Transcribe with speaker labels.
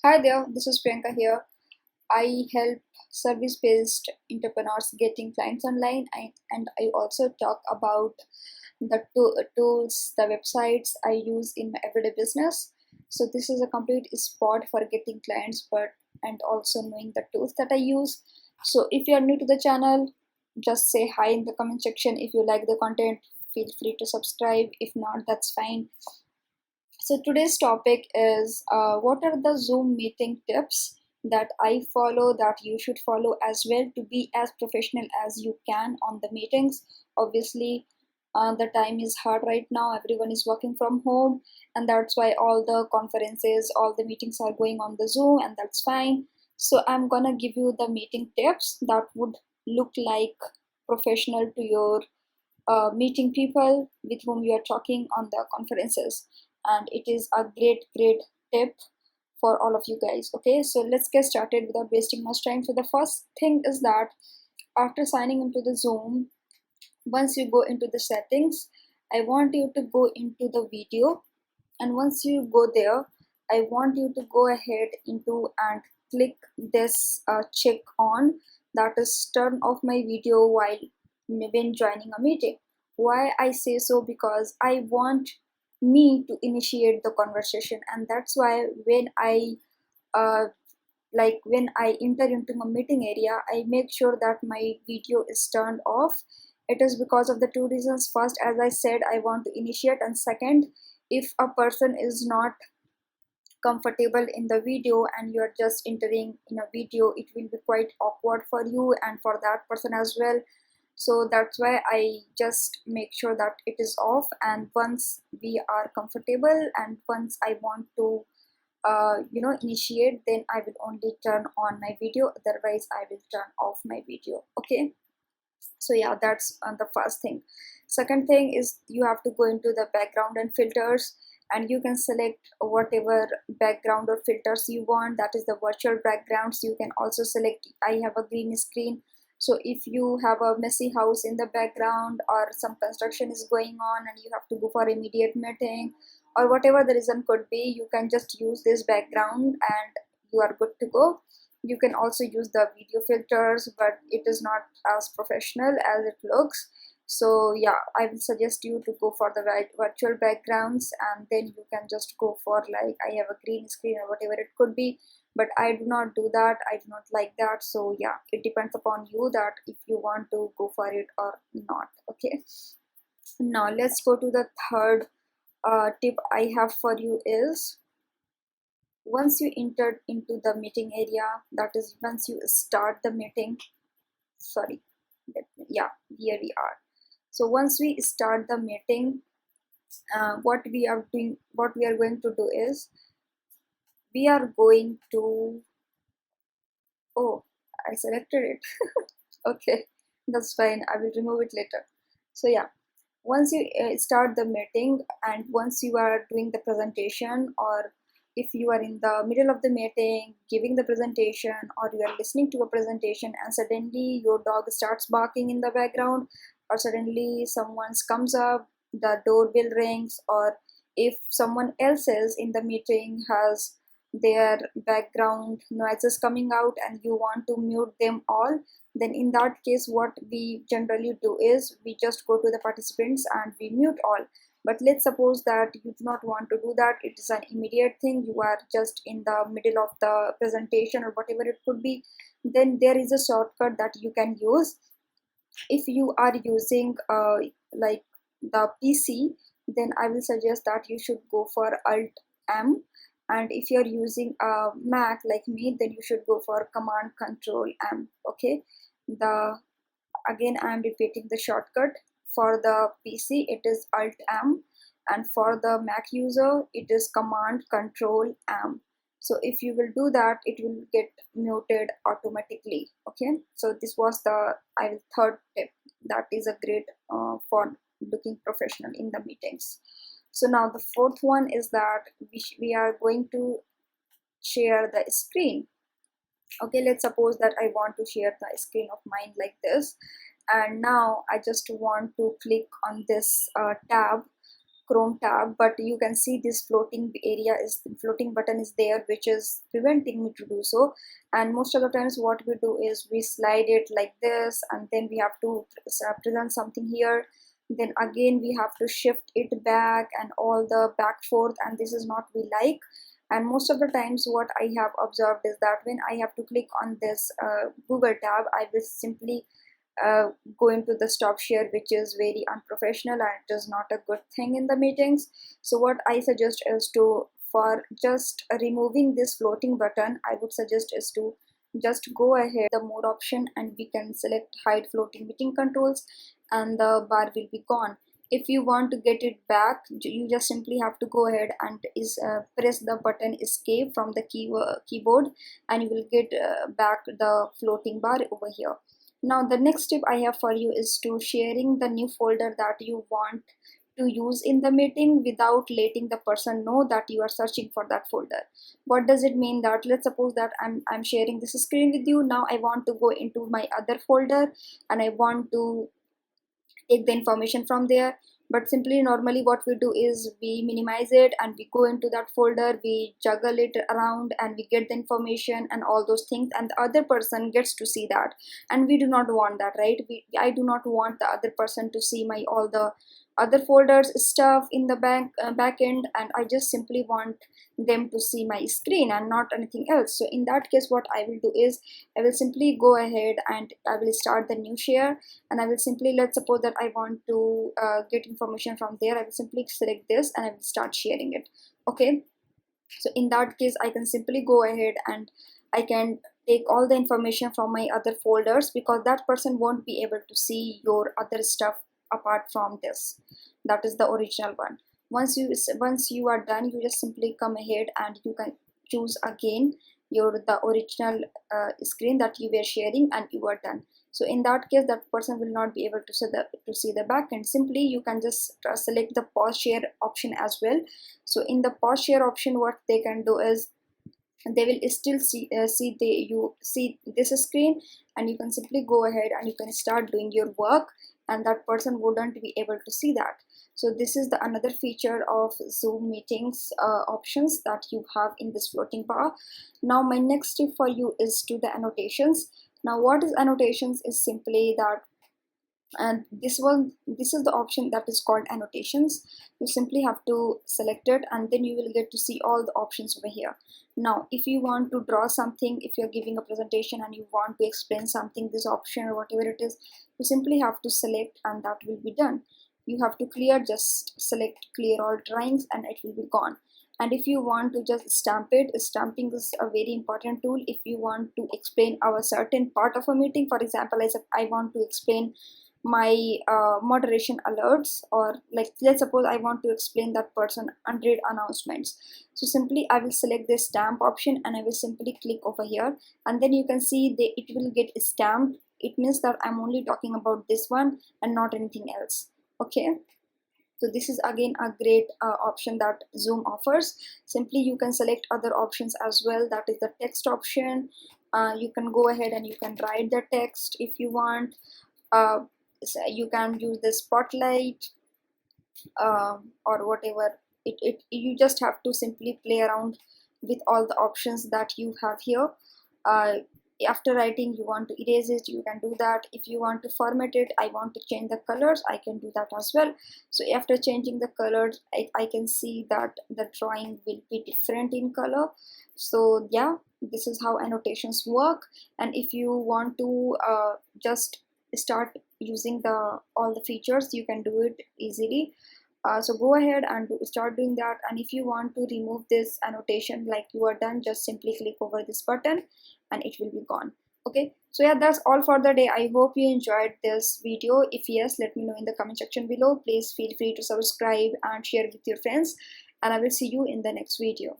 Speaker 1: Hi there, this is Priyanka here. I help service-based entrepreneurs getting clients online, and I also talk about the tools, the websites I use in my everyday business. So this is a complete spot for getting clients, but and also knowing the tools that I use. So if you are new to the channel, just say hi in the comment section. If you like the content, feel free to subscribe. If not, that's fine. So today's topic is what are the Zoom meeting tips that I follow that you should follow as well to be as professional as you can on the meetings. Obviously, the time is hard right now. Everyone is working from home, and that's why all the conferences, all the meetings are going on the Zoom, and that's fine. So I'm gonna give you the meeting tips that would look like professional to your meeting people with whom you are talking on the conferences, and it is a great tip for all of you guys. Okay, so let's get started without wasting much time. So the first thing is that after signing into the Zoom, once you go into the settings, I want you to go into the video, and once you go there, I want you to go ahead into and click this check on, that is turn off my video while when joining a meeting. Why I say so? Because I want me to initiate the conversation, and that's why when I uh, when I enter into a meeting area, I make sure that my video is turned off. It is because of the two reasons. First, as I said, I want to initiate, and second, if a person is not comfortable in the video and you're just entering in a video, it will be quite awkward for you and for that person as well. So that's why I just make sure that it is off, and once we are comfortable and once I want to initiate, then I will only turn on my video, otherwise I will turn off my video. Okay, so yeah, that's the first thing. Second thing is you have to go into the background and filters, and you can select whatever background or filters you want. That is the virtual backgrounds. You can also select, I have a green screen, so if you have a messy house in the background or some construction is going on and you have to go for immediate meeting or whatever the reason could be, you can just use this background and you are good to go. You can also use the video filters, but it is not as professional as it looks. So yeah, I will suggest you to go for the virtual backgrounds, and then you can just go for, like, I have a green screen or whatever it could be, but I do not do that. I do not like that. So yeah, it depends upon you that if you want to go for it or not. Okay, now let's go to the third tip I have for you is, once you entered into the meeting area, that is once you start the meeting, sorry, yeah, here we are. So once we start the meeting, what we are going to do is, we are going to, oh, I selected it. Okay, that's fine, I will remove it later. So yeah, once you start the meeting and once you are doing the presentation, or if you are in the middle of the meeting giving the presentation, or you are listening to a presentation and suddenly your dog starts barking in the background, or suddenly someone comes up, the doorbell rings, or if someone else is in the meeting has their background noises coming out and you want to mute them all, then in that case what we generally do is we just go to the participants and we mute all. But let's suppose that you do not want to do that, it is an immediate thing, you are just in the middle of the presentation or whatever it could be, then there is a shortcut that you can use. If you are using like the PC, then I will suggest that you should go for Alt M, and if you're using a Mac like me, then you should go for Command Control M. Okay, the again I am repeating the shortcut. For the PC it is Alt M, and for the Mac user it is Command Control M. So if you will do that, it will get muted automatically. Okay, so this was the third tip that is a great for looking professional in the meetings. So now the fourth one is that we are going to share the screen. Okay, let's suppose that I want to share the screen of mine like this, and now I just want to click on this tab Chrome tab, but you can see this floating button is there, which is preventing me to do so. And most of the times what we do is we slide it like this, and then we have to present something here, then again we have to shift it back and all the back forth, and this is not we like. And most of the times what I have observed is that when I have to click on this Google tab, I will simply go into the stop share, which is very unprofessional and it is not a good thing in the meetings. So what I suggest is to, for just removing this floating button, I would suggest is to just go ahead the more option, and we can select hide floating meeting controls, and the bar will be gone. If you want to get it back, you just simply have to go ahead and press the button escape from the keyboard, and you will get back the floating bar over here. Now the next step I have for you is to sharing the new folder that you want to use in the meeting without letting the person know that you are searching for that folder. What does it mean? That let's suppose that I'm sharing this screen with you. Now I want to go into my other folder and I want to take the information from there. But simply normally what we do is we minimize it and we go into that folder, we juggle it around and we get the information and all those things, and the other person gets to see that, and we do not want that, right? I do not want the other person to see my all the other folders stuff in the back end, and I just simply want them to see my screen and not anything else. So in that case what I will do is I will simply go ahead and I will start the new share, and I will simply, let's suppose that I want to get information from there. I will simply select this and I will start sharing it. Okay, so in that case I can simply go ahead and I can take all the information from my other folders, because that person won't be able to see your other stuff apart from this. That is the original one. Once you are done, you just simply come ahead and you can choose again the original screen that you were sharing, and you are done. So in that case that person will not be able to see the back end. Simply you can just select the pause share option as well. So in the pause share option what they can do is they will still see this screen, and you can simply go ahead and you can start doing your work, and that person wouldn't be able to see that. So this is the another feature of Zoom meetings options that you have in this floating bar. Now my next tip for you is to the annotations. Now what is annotations is simply that, and this is the option that is called annotations. You simply have to select it and then you will get to see all the options over here. Now if you want to draw something, if you're giving a presentation and you want to explain something, this option or whatever it is, you simply have to select and that will be done. You have to clear, just select clear all drawings and it will be gone. And if you want to just stamp it, stamping is a very important tool. If you want to explain our certain part of a meeting, for example, I want to explain my moderation alerts, or like let's suppose I want to explain that person unread announcements. So simply I will select this stamp option and I will simply click over here, and then you can see it will get stamped. It means that I'm only talking about this one and not anything else. Okay, so this is again a great option that Zoom offers. Simply you can select other options as well, that is the text option. You can go ahead and you can write the text if you want. So you can use the spotlight or whatever. You just have to simply play around with all the options that you have here. After writing, you want to erase it, you can do that. If you want to format it, I want to change the colors, I can do that as well. So after changing the colors, I can see that the drawing will be different in color. So yeah, this is how annotations work. And if you want to just start using all the features, you can do it easily. So go ahead and start doing that. And if you want to remove this annotation, like you are done, just simply click over this button and it will be gone. Okay, so yeah, that's all for the day. I hope you enjoyed this video. If yes, let me know in the comment section below. Please feel free to subscribe and share with your friends, and I will see you in the next video.